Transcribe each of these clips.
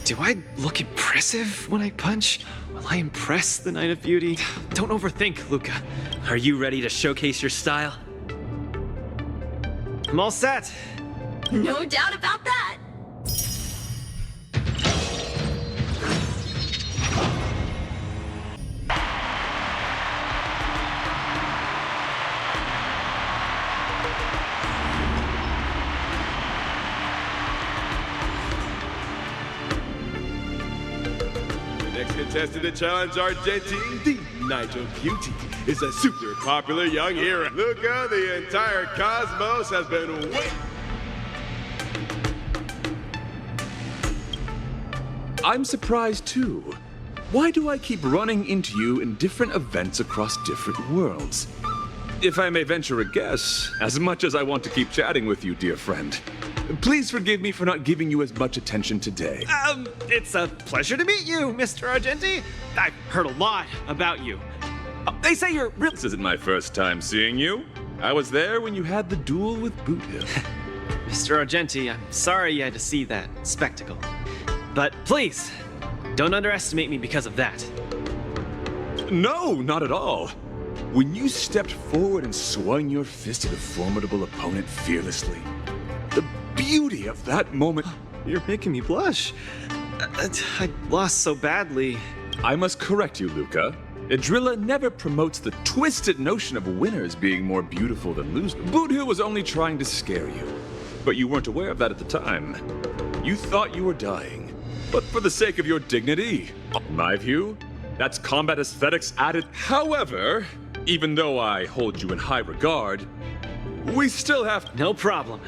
Do I look impressive when I punch? Will I impress the Knight of Beauty? Don't overthink, Luca. Are you ready to showcase your style? I'm all set. No doubt about that. Next contestant to challenge Argentine, the Knight of Beauty, is a super popular young hero. Luca, the entire cosmos has been waiting. I'm surprised too. Why do I keep running into you in different events across different worlds? If I may venture a guess, as much as I want to keep chatting with you, dear friend, please forgive me for not giving you as much attention today. It's a pleasure to meet you, Mr. Argenti. I've heard a lot about you. They say you're real. This isn't my first time seeing you. I was there when you had the duel with Boot Hill. Mr. Argenti, I'm sorry you had to see that spectacle. But please, don't underestimate me because of that. No, not at all. When you stepped forward and swung your fist at a formidable opponent fearlessly, the beauty of that moment... You're making me blush. I lost so badly. I must correct you, Luca. Idrilla never promotes the twisted notion of winners being more beautiful than losers. Boot Hill was only trying to scare you, but you weren't aware of that at the time. You thought you were dying. But for the sake of your dignity, in my view, that's combat aesthetics added. However, even though I hold you in high regard, we still have... No problem.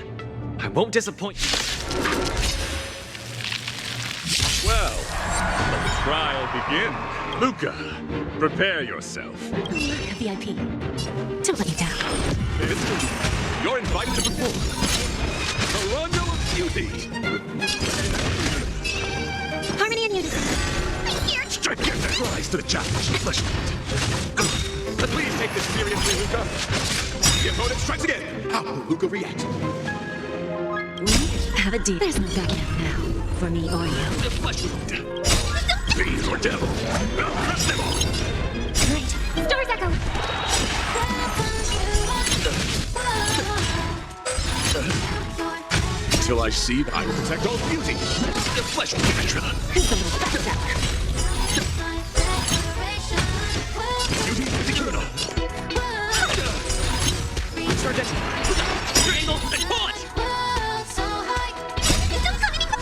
I won't disappoint you. Well, let the trial begin. Luca, prepare yourself. VIP. Don't let you down. You're invited to perform the Rondo of Beauty. Harmony and unison. Strike your rise to the challenge. Flesh wound. Please take this seriously, Luca. The opponent strikes again. How will Luca react? We have a deal. There's no backing out now, for me or you. The flesh wound. Beast or devil. I'll crush them all. Great. Stars echo. Till I see that I will protect all beauty. The flesh wound, Idrilla. Who's the little backstabber? Beauty is eternal. Triangle and punch!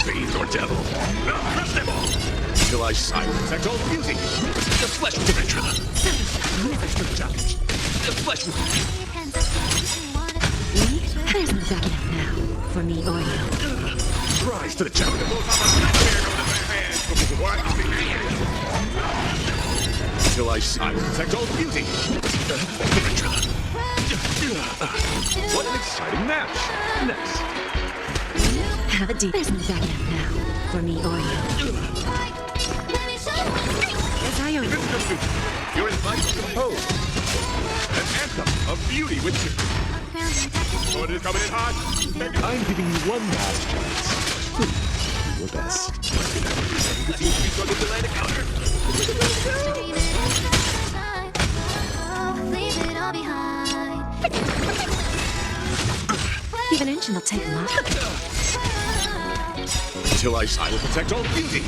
Beast or devil. I'll crush them all. Till I will protect all beauty. The flesh wound, Idrilla. The challenge. The flesh wound. There's no backing out now, for me or you. Rise to the challenge. Till I will protect all beauty. What an exciting match. Next. Have a deal. There's no backing out now, for me or you. As I own. Mr. Student, you're invited to compose an anthem of beauty with you. Oh, it is coming in hot. I'm giving you one last chance. Please, do your best. Even inch and they'll take them off. Till I will protect all beauty.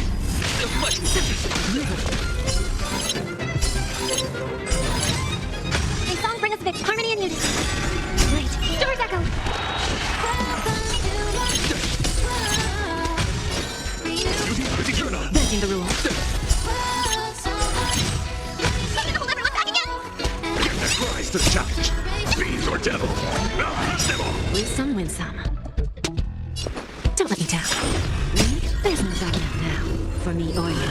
A song bring us victory. Harmony and unity. Great. Stars echo. Beauty is eternal. Bending the rules. Rise to the challenge. Beast or devil. I'll crush them all. Lose some, win some. Don't let me down. There's no backing out now, for me or you.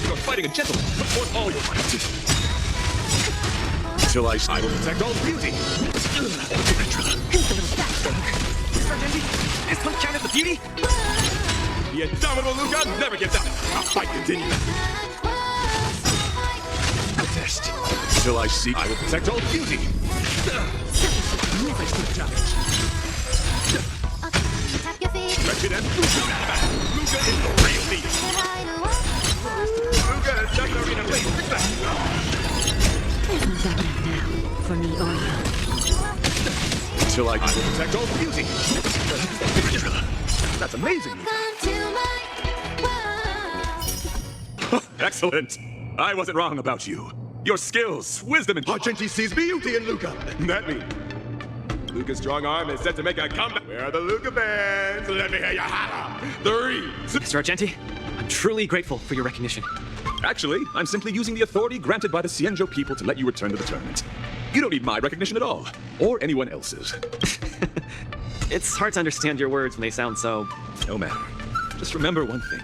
You're fighting a gentleman. Put forth all your might. Till I will protect all beauty. Who's the little bastard? Argenti, is punch count as the beauty? The indomitable Luca never gives up. Our fight continues. Protest. Till I will protect all beauty. Rise to the challenge. for me, are you? Until I I will protect all beauty. That's amazing. Excellent. I wasn't wrong about you. Your skills, wisdom, and Argenti sees beauty in Luca. That means Luca's strong arm is set to make a comeback. Where are the Luca bands? Let me hear you holla. 3. Mr. Argenti, I'm truly grateful for your recognition. Actually, I'm simply using the authority granted by the Xianzhou people to let you return to the tournament. You don't need my recognition at all, or anyone else's. It's hard to understand your words when they sound so... No matter. Just remember one thing.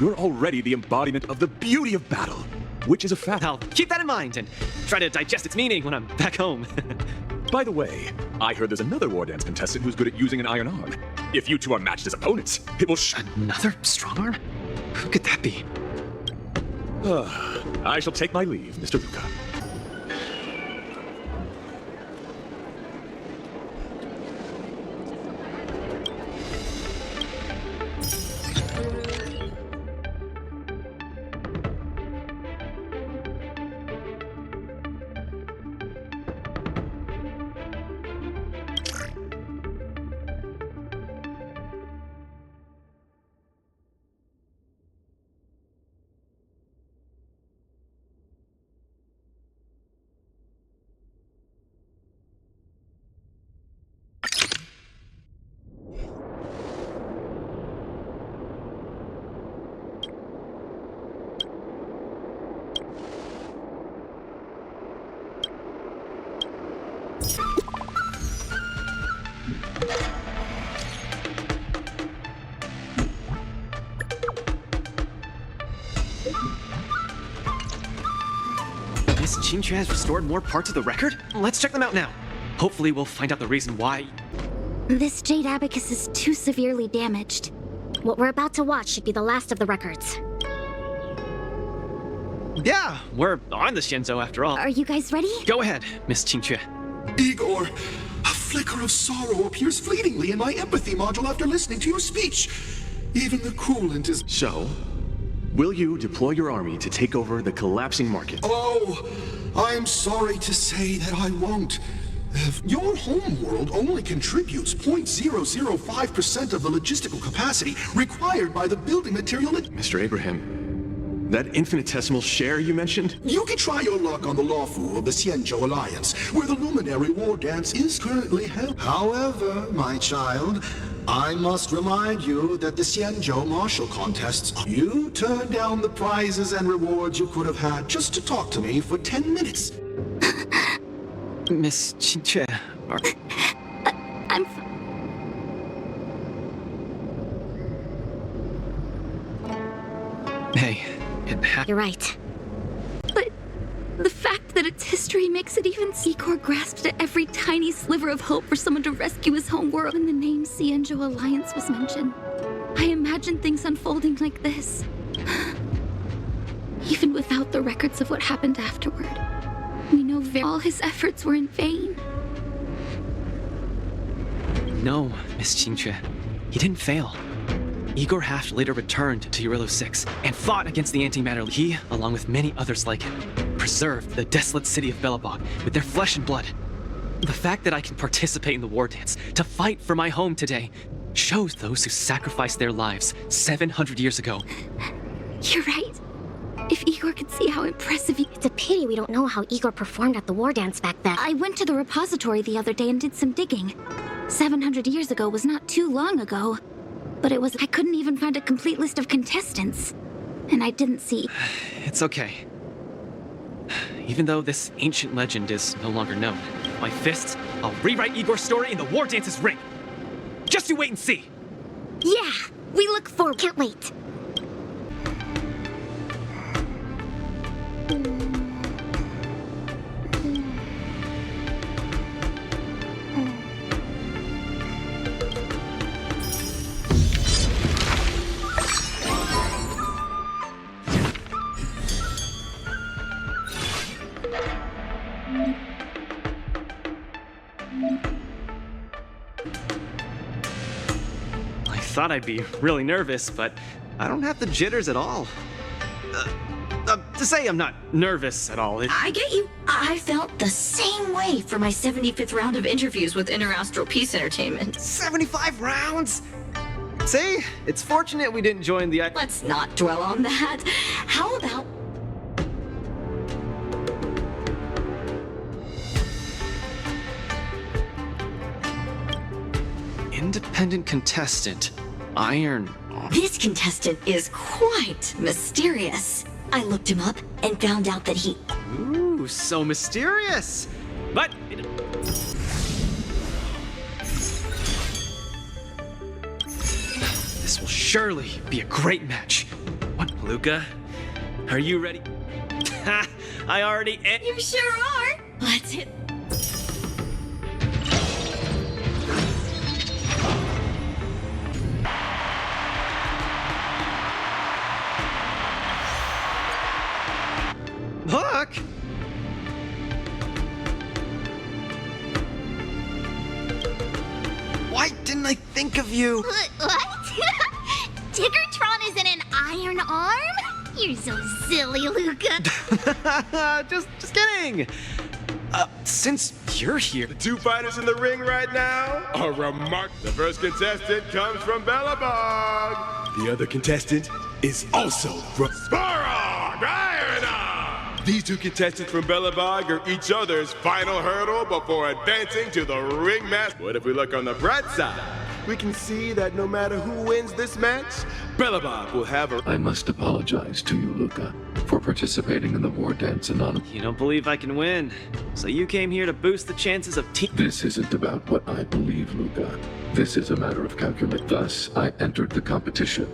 You're already the embodiment of the beauty of battle, which is a fact. I'll keep that in mind and try to digest its meaning when I'm back home. By the way, I heard there's another war dance contestant who's good at using an iron arm. If you two are matched as opponents, it will Another strong arm? Who could that be? I shall take my leave, Mr. Luca. Miss Qingque has restored more parts of the record? Let's check them out now. Hopefully we'll find out the reason why. This jade abacus is too severely damaged. What we're about to watch should be the last of the records. Yeah, we're on the xianzhou after all. Are you guys ready? Go ahead, Miss Qingque. Igor, a flicker of sorrow appears fleetingly in my empathy module after listening to your speech. Even the coolant is... So, will you deploy your army to take over the collapsing market? Oh, I'm sorry to say that I won't. Your homeworld only contributes 0.005% of the logistical capacity required by the building material... Mr. Abraham, that infinitesimal share you mentioned? You can try your luck on the Lawfu of the Xianzhou Alliance, where the Luminary War Dance is currently held. However, my child, I must remind you that the Xianzhou martial contests... You turned down the prizes and rewards you could have had just to talk to me for 10 minutes. Miss Qingque, I'm... Hey, it happened. You're right. But the fact that it's history makes it even... Igor grasped at every tiny sliver of hope for someone to rescue his home world when the name Xianzhou Alliance was mentioned. I imagined things unfolding like this. Even without the records of what happened afterward. We know all his efforts were in vain. No, Miss Qingque. He didn't fail. Igor Haft later returned to Urillo 6 and fought against the antimatter. He, along with many others like him, preserved the desolate city of Belobog with their flesh and blood. The fact that I can participate in the war dance to fight for my home today shows those who sacrificed their lives 700 years ago. You're right. If Igor could see how impressive he... It's a pity we don't know how Igor performed at the war dance back then. I went to the repository the other day and did some digging. 700 years ago was not too long ago. But it was... I couldn't even find a complete list of contestants. And I didn't see... It's okay. Even though this ancient legend is no longer known, with my fist, I'll rewrite Igor's story in the war dance's ring. Just you wait and see. Yeah! We look forward... Can't wait. I thought I'd be really nervous, but I don't have the jitters at all. to say I'm not nervous at all. I get you. I felt the same way for my 75th round of interviews with Interastral Peace Entertainment. 75 rounds? See? It's fortunate we didn't join the... Let's not dwell on that. How about... Independent contestant. Iron. This contestant is quite mysterious. I looked him up and found out that he... Ooh, so mysterious. But... This will surely be a great match. What, Luca? Are you ready? Ha! I already am. You sure are. Let's hit... Look! Why didn't I think of you? What? Tiggertron is in an iron arm? You're so silly, Luca. just kidding. Since you're here, The two fighters in the ring right now are The first contestant comes from Bellabog. The other contestant is also from Sporog Iron Arm. These two contestants from Bellabog are each other's final hurdle before advancing to the ring match. What if we look on the bright side? We can see that no matter who wins this match, Bellabog will have a... I must apologize to you, Luca, for participating in the War Dance Anonymous. you don't believe I can win. So you came here to boost the chances of team. This isn't about what I believe, Luca. This is a matter of calculate. Thus, I entered the competition.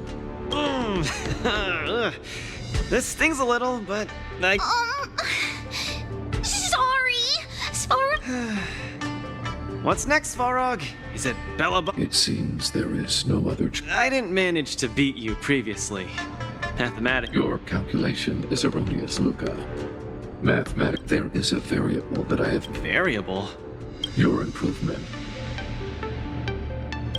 This stings a little, but I... Sorry. What's next, Svarog? Is it Bellabog? It seems there is no other I didn't manage to beat you previously. Mathematically. Your calculation is erroneous, Luca. There is a variable that I have... Variable? Your improvement.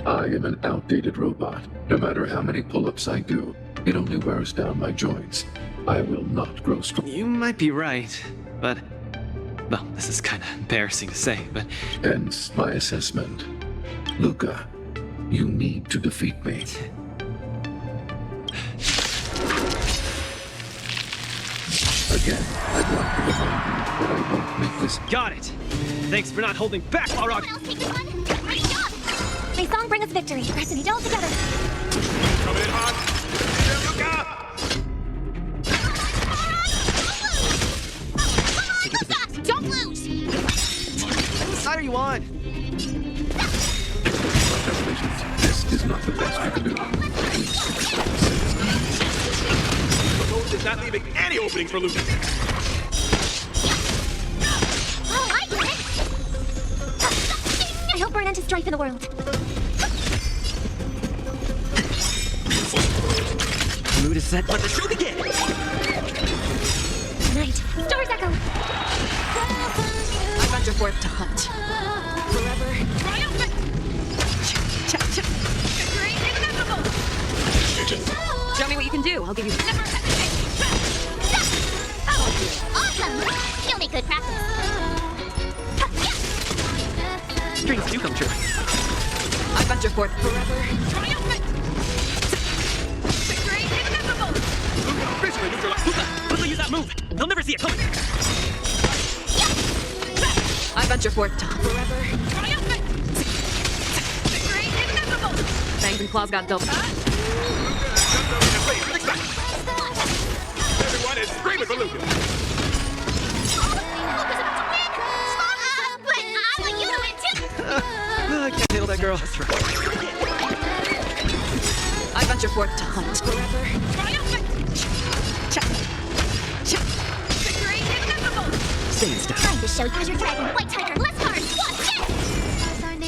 I am an outdated robot. No matter how many pull-ups I do, it only wears down my joints. I will not grow strong. You might be right, but... Well, this is kind of embarrassing to say, but... Hence my assessment. Luca, you need to defeat me. Again, I'd like to remind you that I won't make this... Got it! Thanks for not holding back, Svarog! Someone else take this one? Great job! May song bring us victory. Press and all together. Coming in hot. Don't lose! What side are you on? Congratulations. This is not the best you can do. The opponent is not leaving any openings for Luca. Oh, I get it! I hope we're an end to strife in the world. Mood is set. Let the show begin! Night. Stars echo. I venture forth to hunt. Forever. Triumphant! Victory inevitable! Show me what you can do. I'll give you... Never hesitate! Oh, awesome! You'll make good practice. Dreams do come true. I venture forth forever. Triumphant! Victory inevitable! Officially neutralized. Quickly use that move! They'll never see it coming! I venture forth to hunt. Forever. Triumphant! Victory inevitable! Fangs and claws got double. Everyone is screaming for Luca. But I want you to win too! I can't handle that girl. I venture forth to hunt. Forever. Triumphant! Victory inevitable! Stay in step. Time to show Azure Dragon, White Tiger, left guard, watch this!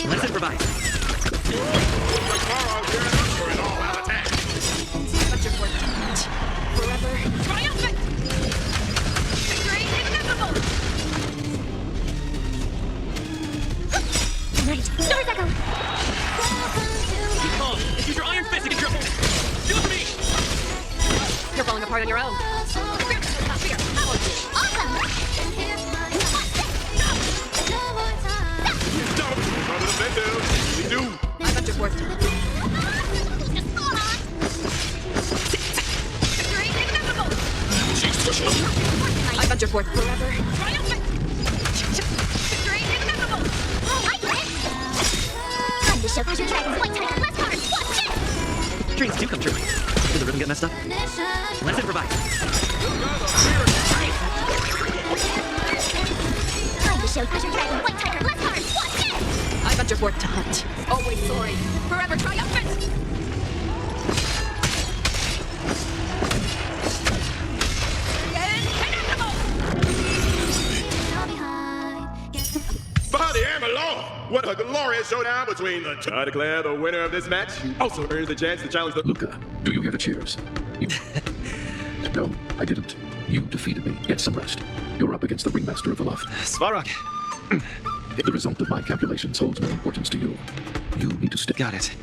Let's improvise. Venture forth to hunt. Forever. Triumphant! Victory inevitable! Night, stars echo! Keep calm. Just use your iron fist against your opponent. Do it for me! You're falling apart on your own. Not fear. fourth time. I venture forth forever. Time to show your dragon's white tiger less hard. Watch it! Dreams do come true. Did the rhythm get messed up? Let's improvise. Time to show your dragon's white tiger less hard. Watch it! I venture forth to hunt. Always soaring, forever triumphant. Body and below! What a glorious showdown between the two. I declare the winner of this match also earns the chance to challenge the... Luca, do you hear the cheers? You... No, I didn't. You defeated me. Get some rest. You're up against the ringmaster of Olaf. Svarog. The result of my calculations holds no importance to you. You need to stay. Got it.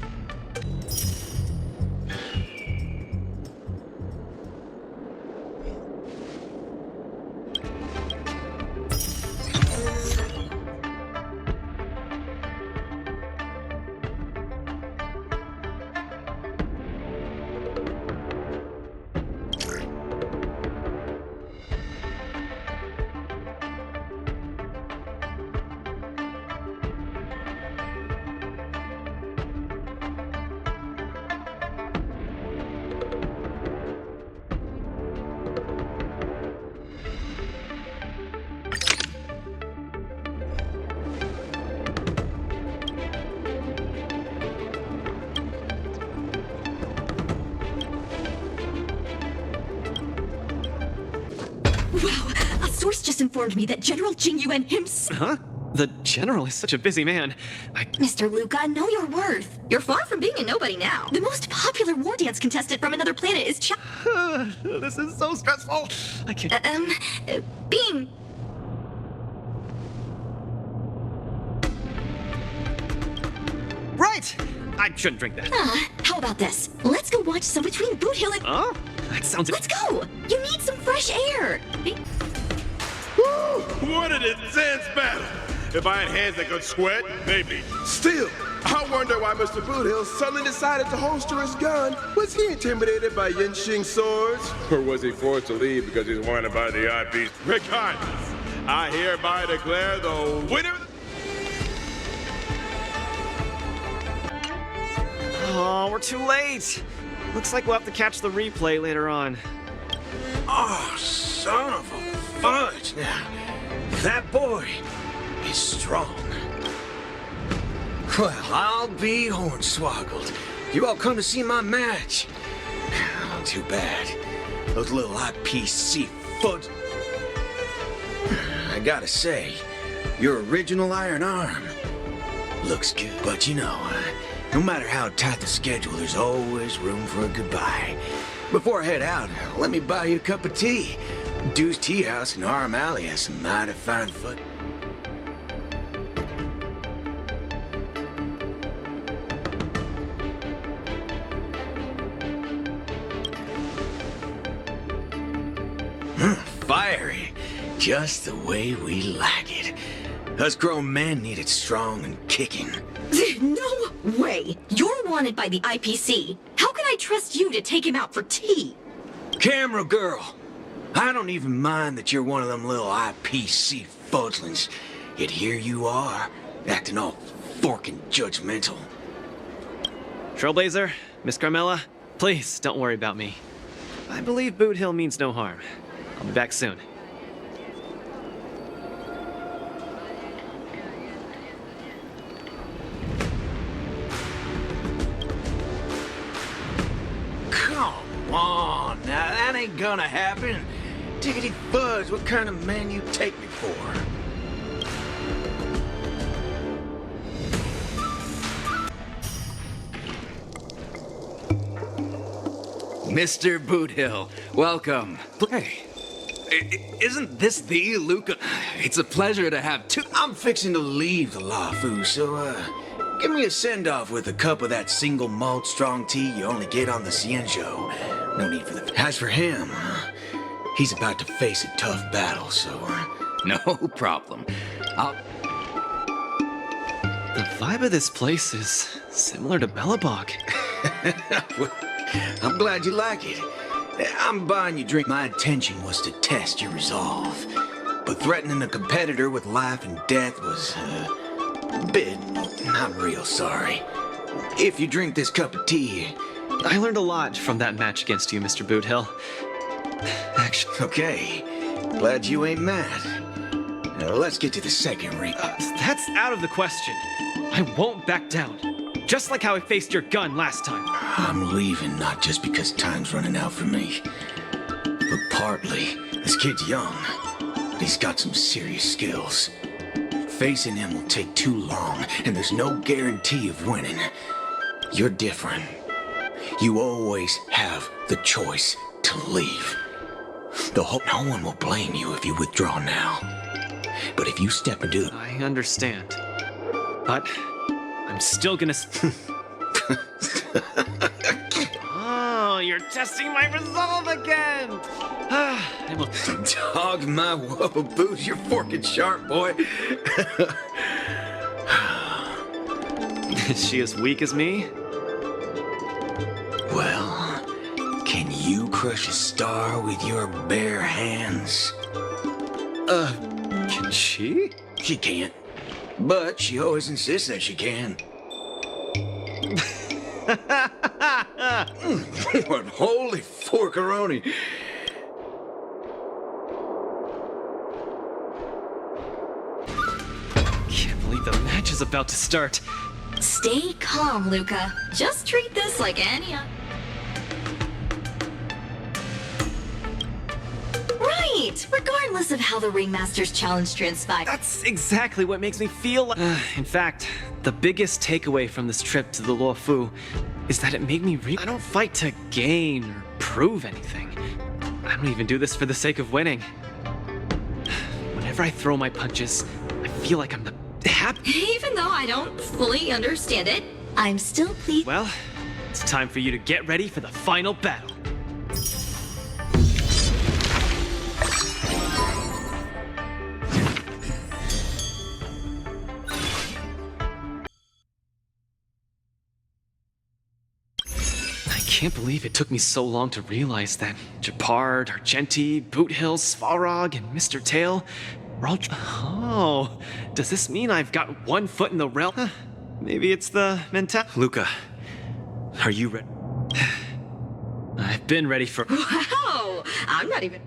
Wow, a source just informed me that General Jing Yuan himself... Huh? The general is such a busy man. Mr. Luca, know your worth. You're far from being a nobody now. The most popular war dance contestant from another planet is This is so stressful. I can't... being... Right! I shouldn't drink that. How about this? Let's go watch some between Boot Hill and... Oh? That sounds... Let's go! You need some fresh air! Woo! What an intense battle! If I had hands that could sweat, maybe. Still, I wonder why Mr. Boothill suddenly decided to holster his gun. Was he intimidated by Yenshing's swords? Or was he forced to leave because he's wanted by the IP? Regardless, I hereby declare the winner... Oh, we're too late. Looks like we'll have to catch the replay later on. Oh, son of a fudge. Now, that boy is strong. Well, I'll be hornswoggled. You all come to see my match. Oh, too bad. Those little IPC foot... I gotta say, your original iron arm looks good. But you know, no matter how tight the schedule, there's always room for a goodbye. Before I head out, let me buy you a cup of tea. Dew's Tea House in Arm Alley has some mighty fine foot. Fiery, just the way we like it. Us grown men need it strong and kicking. No way! You're wanted by the IPC. How can I trust you to take him out for tea? Camera girl, I don't even mind that you're one of them little IPC fudglings. Yet here you are, acting all forking judgmental. Trailblazer, Miss Carmella, please don't worry about me. I believe Boot Hill means no harm. I'll be back soon. Come on, now that ain't gonna happen. Diggity fuzz, what kind of man you take me for? Mr. Boothill, welcome. Hey, isn't this the Luca? It's a pleasure to have two. I'm fixing to leave the Lafu, so give me a send-off with a cup of that single malt strong tea you only get on the xianzhou. No need for the... As for him, he's about to face a tough battle, so no problem. The vibe of this place is Similar to Bellabog. I'm glad you like it. I'm buying you drink. My intention was to test your resolve. But threatening a competitor with life and death was a bit not real sorry. If you drink this cup of tea... I learned a lot from that match against you, Mr. Boothill. Actually... Okay, glad you ain't mad. Now let's get to the second ring. That's out of the question. I won't back down. Just like how I faced your gun last time. I'm leaving not just because time's running out for me, but partly this kid's young, but he's got some serious skills. Facing him will take too long, and there's no guarantee of winning. You're different. You always have the choice to leave. No one will blame you if you withdraw now. But if you step into the... I understand. But I'm still gonna... Oh, you're testing my resolve again! I will... Dog my whoa boots, you're forking sharp, boy. Is she as weak as me? Well, can you crush a star with your bare hands? Can she? She can't. But she always insists that she can. What holy forkaroni. Can't believe the match is about to start. Stay calm, Luca. Just treat this like any other. Right! Regardless of how the Ringmaster's challenge transpired. That's exactly what makes me feel like... in fact, the biggest takeaway from this trip to the Luofu is that it made me I don't fight to gain or prove anything. I don't even do this for the sake of winning. Whenever I throw my punches, I feel like I'm the happy... Even though I don't fully understand it, I'm still pleased. Well, it's time for you to get ready for the final battle. I can't believe it took me so long to realize that Japard, Argenti, Boothill, Svarog, and Mr. Tail were all... Oh, does this mean I've got one foot in the realm? Maybe it's the mentality. Luca, are you ready? I've been ready for... Wow! I'm not even...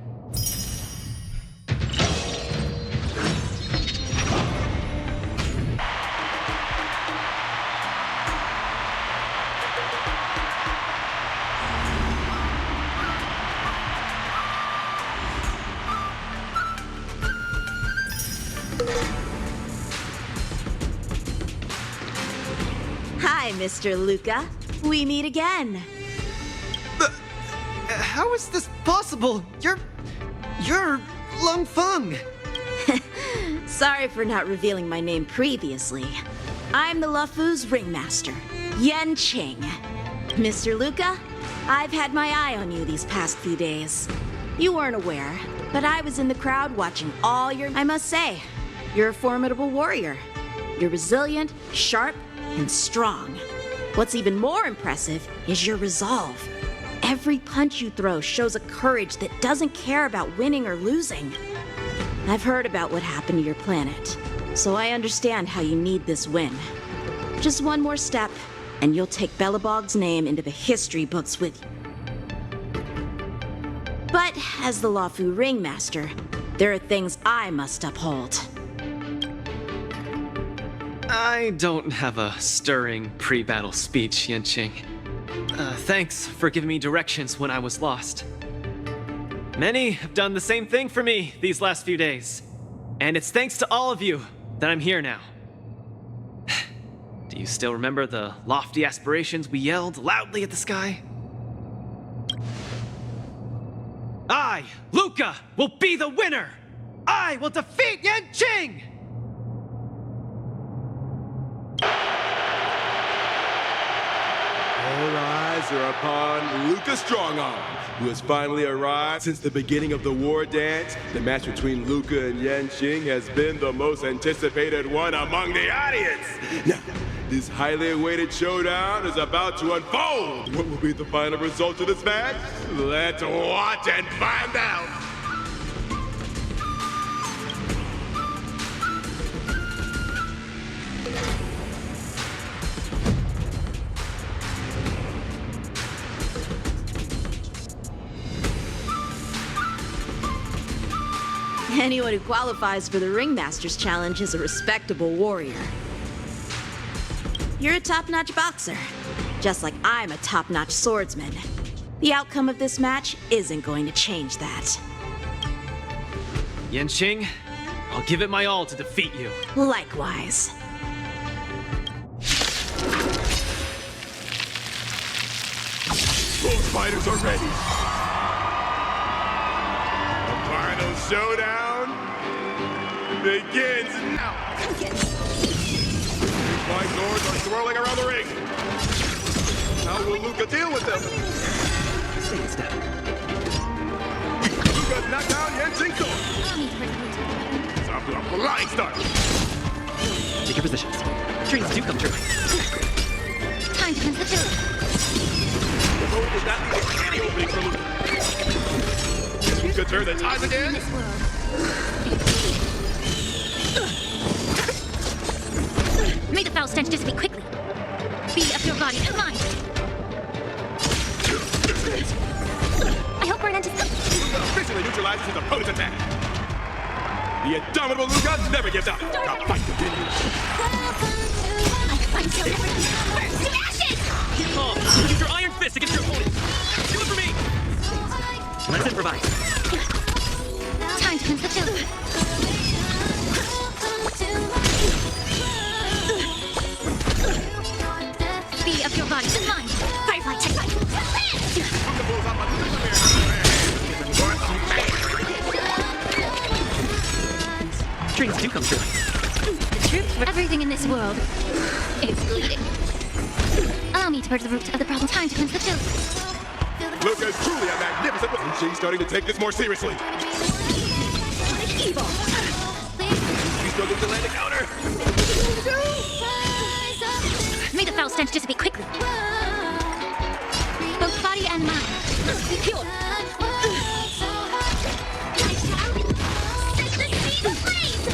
Hi, Mr. Luca. We meet again. How is this possible? You're Lung Feng. Sorry for not revealing my name previously. I'm the Luofu's ringmaster, Yan Qing. Mr. Luca, I've had my eye on you these past few days. You weren't aware, but I was in the crowd watching all your... I must say, you're a formidable warrior. You're resilient, sharp, and strong. What's even more impressive is your resolve. Every punch you throw shows a courage that doesn't care about winning or losing. I've heard about what happened to your planet, so I understand how you need this win. Just one more step, and you'll take Bellabog's name into the history books with you. But as the Luofu Ringmaster, there are things I must uphold. I don't have a stirring pre-battle speech, Yanqing. Thanks for giving me directions when I was lost. Many have done the same thing for me these last few days. And it's thanks to all of you that I'm here now. Do you still remember the lofty aspirations we yelled loudly at the sky? I, Luca, will be the winner! I will defeat Yanqing! All rise eyes are upon Luca Strongarm, who has finally arrived. Since the beginning of the war dance, the match between Luca and Yanqing has been the most anticipated one among the audience. Now, this highly awaited showdown is about to unfold. What will be the final result of this match? Let's watch and find out. Anyone who qualifies for the Ringmaster's Challenge is a respectable warrior. You're a top-notch boxer, just like I'm a top-notch swordsman. The outcome of this match isn't going to change that. Yanqing, I'll give it my all to defeat you. Likewise. Both fighters are ready. The final showdown begins now. Flying doors are swirling around the ring. How will Luca deal with them? Stay in step. Luca's knocked down Yanqing's sword. It's off to a flying start. Take your positions. Dreams do come true. Time to cleanse the field. The move does not leave any opening for Luca. Can Luca turn the tide again? This world. May the foul stench dissipate quickly. Be of your body and mind. I hope we're an end to this. Luca officially neutralizes his opponent's attack. The indomitable Luca never gives up. The fight continues. I'm so never to ashes! Keep calm. Use your iron fist against your opponent. Do it for me. Let's improvise. Time to cleanse the field. Be of your body and mind. Firefly, check light. Dreams do come true. The truth for everything in this world is bleeding. Allow me to purge the root of the problem. Time to cleanse the field. Luca is truly a magnificent one. She's starting to take this more seriously. Evil. She's struggling to land a counter. May the foul stench dissipate quickly. Both body and mind. Be pure. Set the seas ablaze!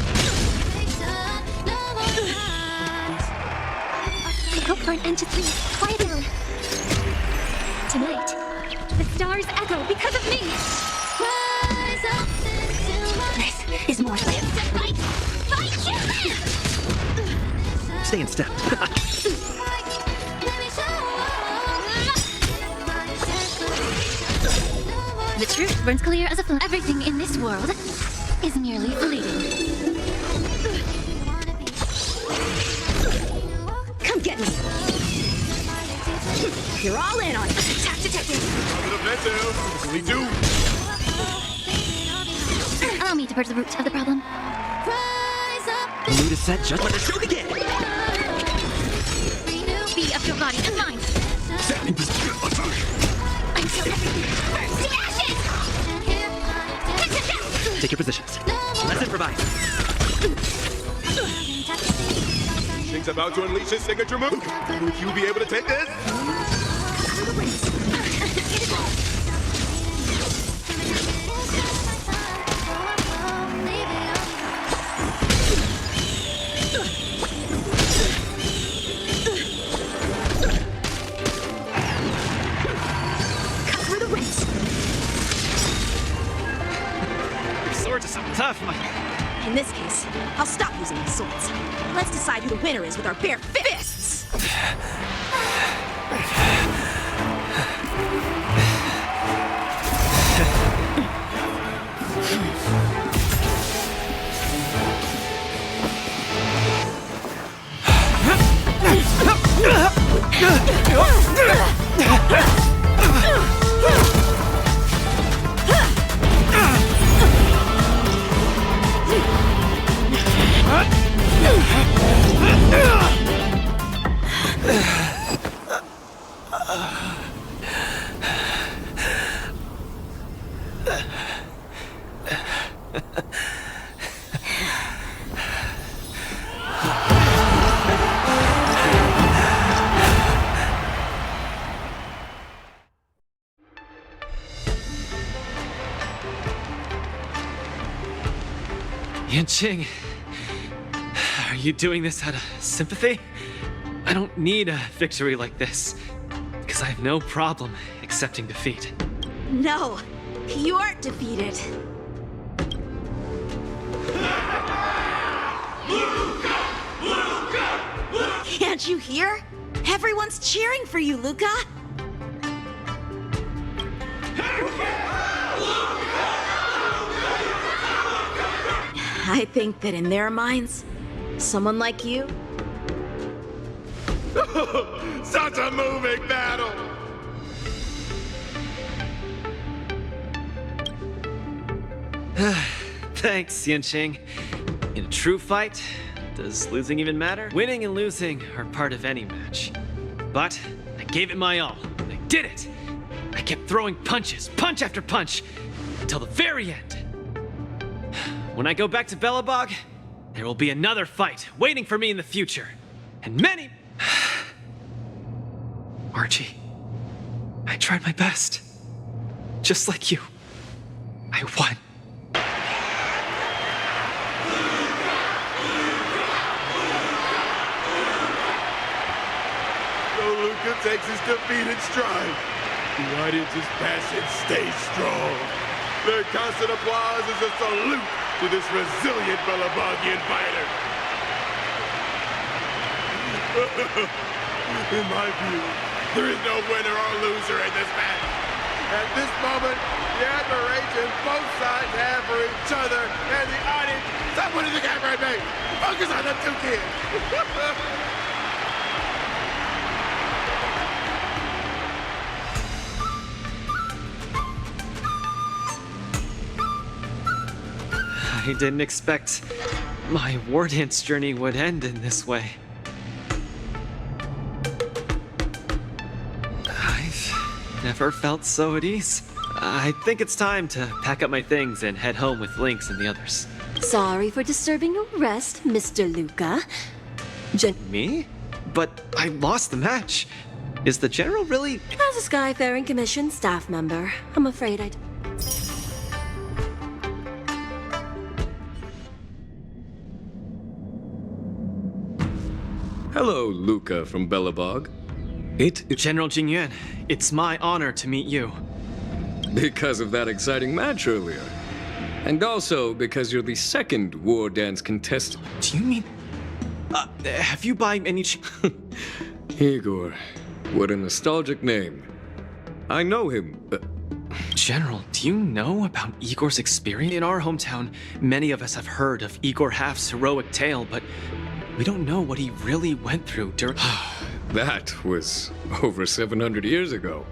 I hope for an end to sleep. Quiet down. Tonight, the stars echo because of me. This is more than fight. Fight, you live! Stay in step. The truth burns clear as a flame. Everything in this world is merely fleeting. Come get me. You're all in on it. Attack detected. We do. Allow me to purge the root of the problem. The mood is set just when the show begins. Be of your body and mind. Until everything burns to ashes! Take your positions. Let's improvise. She's about to unleash his signature move. Will you be able to take this? Swords are so tough. In this case, I'll stop using my swords. Let's decide who the winner is with our bare fists! Yanqing, are you doing this out of sympathy? I don't need a victory like this, because I have no problem accepting defeat. No, you aren't defeated. Can't you hear? Everyone's cheering for you, Luca. I think that in their minds, someone like you. Such a moving battle! Thanks, Yanqing. In a true fight, does losing even matter? Winning and losing are part of any match. But I gave it my all. I did it! I kept throwing punches, punch after punch, until the very end. When I go back to Belobog, there will be another fight waiting for me in the future. And many... Archie, I tried my best. Just like you. I won. So Luca takes his defeat in stride. The audience's passion stays strong. Their constant applause is a salute to this resilient Belabogian fighter. In my view, there is no winner or loser in this match. At this moment, the admiration both sides have for each other and the audience. Someone in the camera at me. Focus on them two kids. I didn't expect my war dance journey would end in this way. I've never felt so at ease. I think it's time to pack up my things and head home with Lynx and the others. Sorry for disturbing your rest, Mr. Luca. Me? But I lost the match. Is the general really... As a Skyfaring Commission staff member, I'm afraid I'd... Hello, Luca from Belobog. General Jingyuan, it's my honor to meet you. Because of that exciting match earlier. And also because you're the second war dance contestant. Do you mean... have you by any Igor. What a nostalgic name. I know him. General, do you know about Igor's experience? In our hometown, many of us have heard of Igor Half's heroic tale, but we don't know what he really went through during... That was over 700 years ago.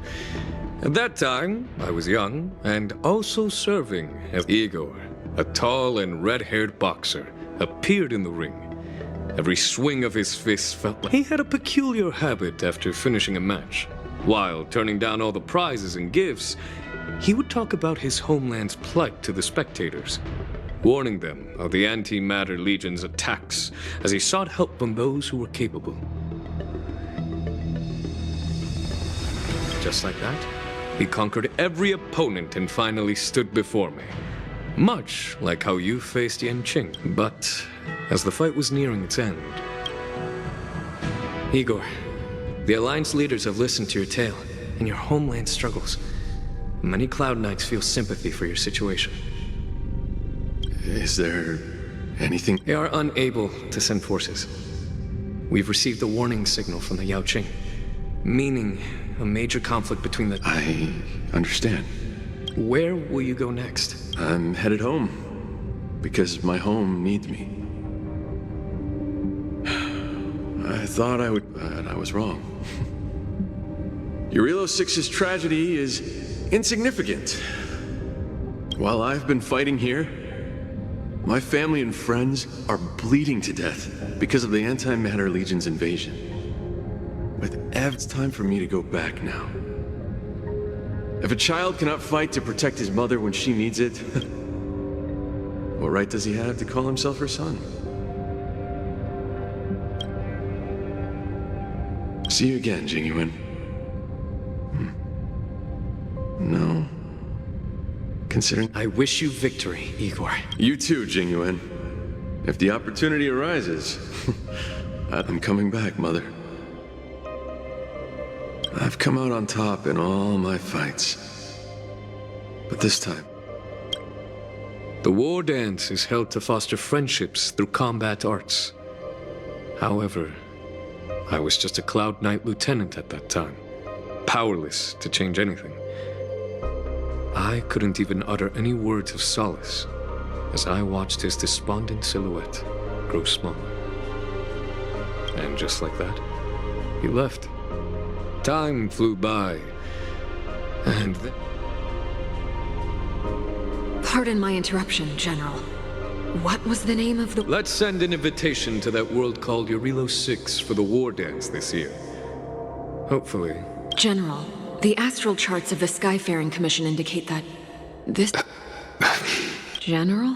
At that time, I was young and also serving as Igor, a tall and red-haired boxer, appeared in the ring. Every swing of his fists felt like he had a peculiar habit after finishing a match. While turning down all the prizes and gifts, he would talk about his homeland's plight to the spectators, warning them of the Antimatter Legion's attacks as he sought help from those who were capable. Just like that, he conquered every opponent and finally stood before me. Much like how you faced Yanqing. But as the fight was nearing its end... Igor, the Alliance leaders have listened to your tale and your homeland struggles. Many Cloud Knights feel sympathy for your situation. Is there anything? They are unable to send forces. We've received a warning signal from the Yaoqing, meaning a major conflict between the... I understand. Where will you go next? I'm headed home, because my home needs me. I thought I would, but I was wrong. Urilo 6's tragedy is insignificant. While I've been fighting here, my family and friends are bleeding to death because of the Antimatter Legion's invasion. It's time for me to go back now. If a child cannot fight to protect his mother when she needs it, what right does he have to call himself her son? See you again, Jingyuan. No. Considering... I wish you victory, Igor. You too, Jingyuan. If the opportunity arises, I'm coming back, Mother. I've come out on top in all my fights. But this time... The war dance is held to foster friendships through combat arts. However, I was just a Cloud Knight lieutenant at that time, powerless to change anything. I couldn't even utter any words of solace as I watched his despondent silhouette grow smaller. And just like that, he left. Time flew by, and then... Pardon my interruption, General. What was the name of the... Let's send an invitation to that world called Eurilo 6 for the war dance this year. Hopefully. General, the astral charts of the Skyfaring Commission indicate that... this... General?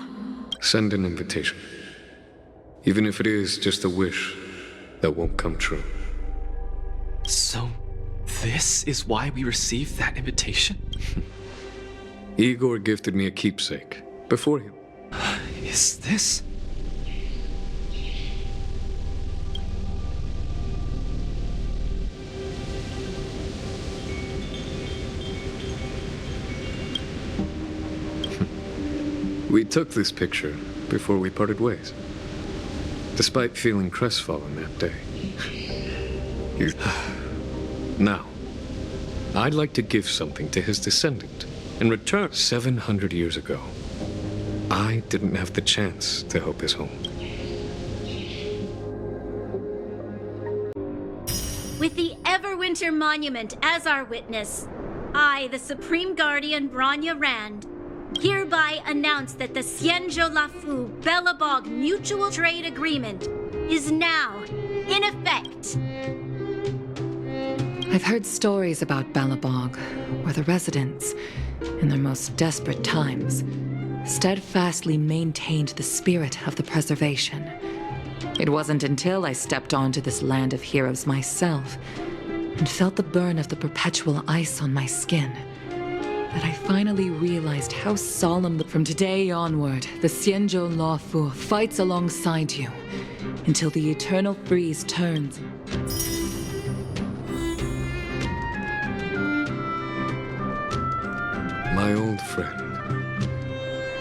Send an invitation. Even if it is just a wish that won't come true. So, this is why we received that invitation? Igor gifted me a keepsake before he... Is this... We took this picture before we parted ways, despite feeling crestfallen that day. Now, I'd like to give something to his descendant. In return, 700 years ago, I didn't have the chance to help his home. With the Everwinter Monument as our witness, I, the Supreme Guardian Branya Rand, hereby announce that the xianzhou Lafu Belobog Mutual Trade Agreement is now in effect. I've heard stories about Belobog, where the residents, in their most desperate times, steadfastly maintained the spirit of the preservation. It wasn't until I stepped onto this land of heroes myself and felt the burn of the perpetual ice on my skin that I finally realized how solemn from today onward, the xianzhou Lafu fights alongside you until the eternal freeze turns. My old friend,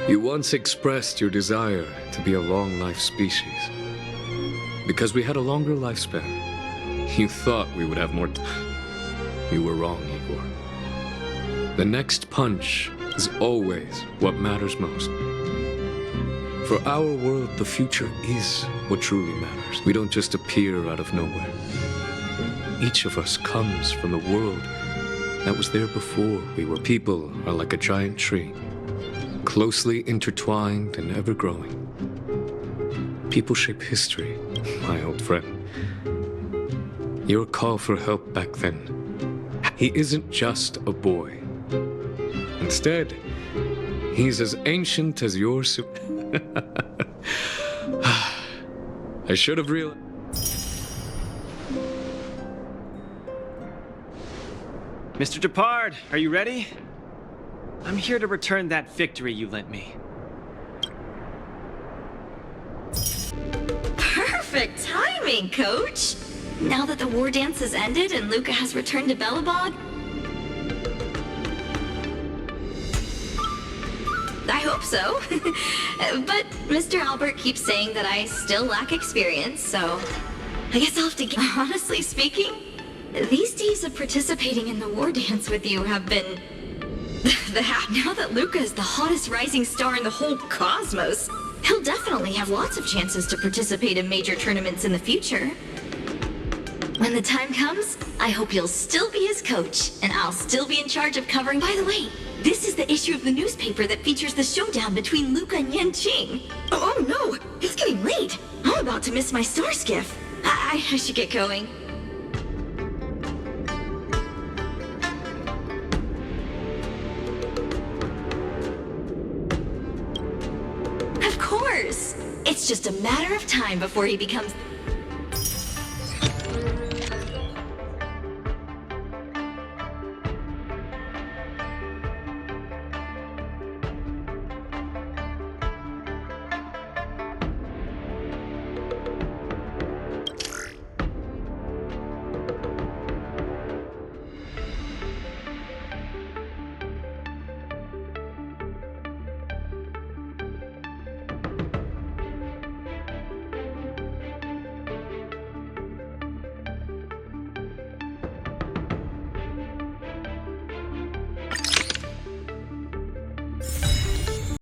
you once expressed your desire to be a long-life species. Because we had a longer lifespan, you thought we would have more You were wrong, Igor. The next punch is always what matters most. For our world, the future is what truly matters. We don't just appear out of nowhere. Each of us comes from a world that was there before we were. People are like a giant tree, closely intertwined and ever-growing. People shape history, my old friend. Your call for help back then, he isn't just a boy. Instead, he's as ancient as your I should have realized. Mr. Depard, are you ready? I'm here to return that victory you lent me. Perfect timing, Coach! Now that the war dance has ended and Luca has returned to Belobog, I hope so. But Mr. Albert keeps saying that I still lack experience, so I guess I'll have to get... Honestly speaking, these days of participating in the war dance with you have been... Now that Luca is the hottest rising star in the whole cosmos, he'll definitely have lots of chances to participate in major tournaments in the future. When the time comes, I hope you'll still be his coach, and I'll still be in charge of covering... By the way, this is the issue of the newspaper that features the showdown between Luca and Yanqing. Oh no, it's getting late. I'm about to miss my star skiff. I should get going. Of course. It's just a matter of time before he becomes...